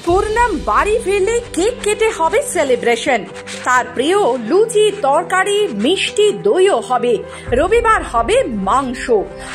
পূর্ণাম বাড়ি ফিরলে কেক কেটে হবে সেলিব্রেশন। তার প্রিয় লুচি, তরকারি, মিষ্টি, দইও হবে। রবিবার হবে মাংস।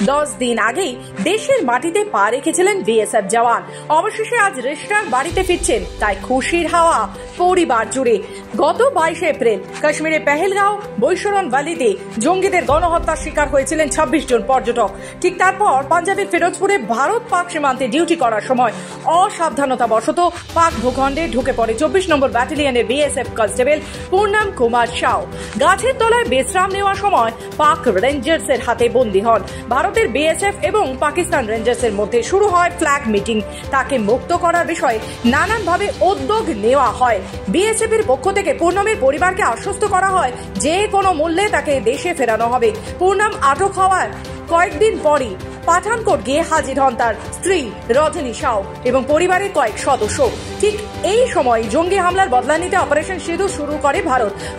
10 দিন আগেই দেশের মাটিতে পা রেখেছিলেন বিএসএফ জওয়ান। অবশেষে আজ রেশনার বাড়িতে ফিরছেন, তাই খুশির হাওয়া পরিবার জুড়ে। গত 22 এপ্রিল কাশ্মীরের পেহেলগাঁও বৈশরণ ভ্যালিতে জঙ্গিদের গণহত্যার শিকার হয়েছিলেন 26 জন পর্যটক। ঠিক তারপর পাঞ্জাবের ফিরোজপুরে ভারত পাক সীমান্তে ডিউটি করার সময় অসাবধানতাবশত পাক ভূখণ্ডে ঢুকে পড়ে 24 নম্বর ব্যাটালিয়নের বিএসএফ কনস্টেবল পূর্ণাম কুমার সাউ। গাছের তলায় বিশ্রাম নেওয়ার সময় পাক রেঞ্জার্সের হাতে বন্দী হন। ভারতের বিএসএফ এবং পাকিস্তান রেঞ্জার্সের মধ্যে শুরু হয় ফ্ল্যাগ মিটিং। তাকে মুক্ত করার বিষয়ে নানানভাবে উদ্যোগ নেওয়া হয়। বিএসএফ এর পক্ষ থেকে পূর্ণামের পরিবারকে আশ্বস্ত করা হয় যে কোনো মূল্যে তাকে দেশে ফেরানো হবে। পূর্ণাম আটক হওয়ার কয়েকদিন পরই পাঠানকোট গিয়ে হাজির হন তার স্ত্রী রজনী সাউ এবং পরিবারের কয়েক সদস্য। ঠিক এই সময় জঙ্গি হামলার বদলা নিতে অপারেশন সিঁদুর শুরু করে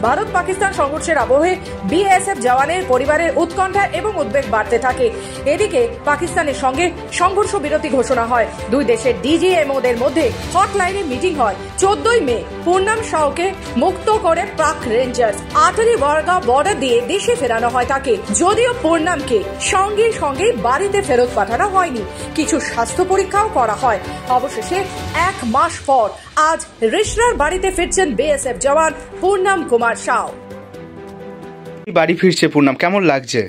ভারত পাকিস্তান সংঘর্ষের আবহে বিএসএফ জওয়ানের পরিবারের উৎকণ্ঠা এবং উদ্বেগ বাড়তে থাকে। এদিকে পাকিস্তানের সঙ্গে সংঘর্ষ বিরতি ঘোষণা হয়। দুই দেশের ডিজিএমওদের মধ্যে হটলাইনে মিটিং হয়। 14 মে পূর্ণাম সাউকে মুক্ত করে পাক রেঞ্জার্স আটারি ওয়ারগা বর্ডার দিয়ে দেশে ফেরানো হয় তাকে। যদিও পূর্ণামকে সঙ্গে সঙ্গে বাড়িতে ফেরত পাঠানো হয়নি, কিছু স্বাস্থ্য পরীক্ষাও করা হয়। অবশেষে 1 মাস পর আজ রেশনার বাড়িতে ফিরছেন বিএসএফ জওয়ান পূর্ণাম কুমার সাউ। বাড়ি ফিরছে পূর্ণাম, কেমন লাগছে?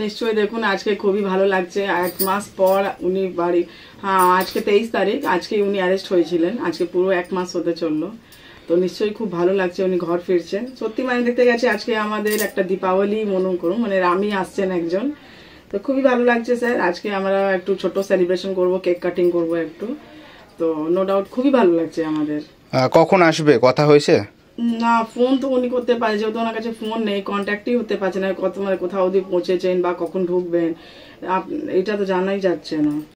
নিশ্চয়ই দেখুন, আজকে খুবই ভালো লাগছে। 1 মাস পর উনি বাড়ি, আজকে 23 তারিখ, আজকে উনি অ্যারেস্ট হয়েছিলেন। আজকে পুরো 1 মাস হতে চললো, তো নিশ্চয়ই খুব ভালো লাগছে উনি ঘর ফিরছেন। সত্যি মানে দেখতে গেছে আজকে আমাদের একটা দীপাবলি মনে করুন, মানে রামই আসছেন একজন, তো খুবই ভালো লাগছে স্যার। আজকে আমরা একটু ছোট সেলিব্রেশন করব, কেক কাটিং করব একটু, তো নো ডাউট খুবই ভালো লাগছে আমাদের। কখন আসবে কথা হয়েছে? না, ফোন তো উনি করতে পারে, যেহেতু ওনার কাছে ফোন নেই, কন্ট্যাক্টই হতে পারছে না, কত মানে কোথাও অবধি পৌঁছেছেন বা কখন ঢুকবেন এটা তো জানাই যাচ্ছে না।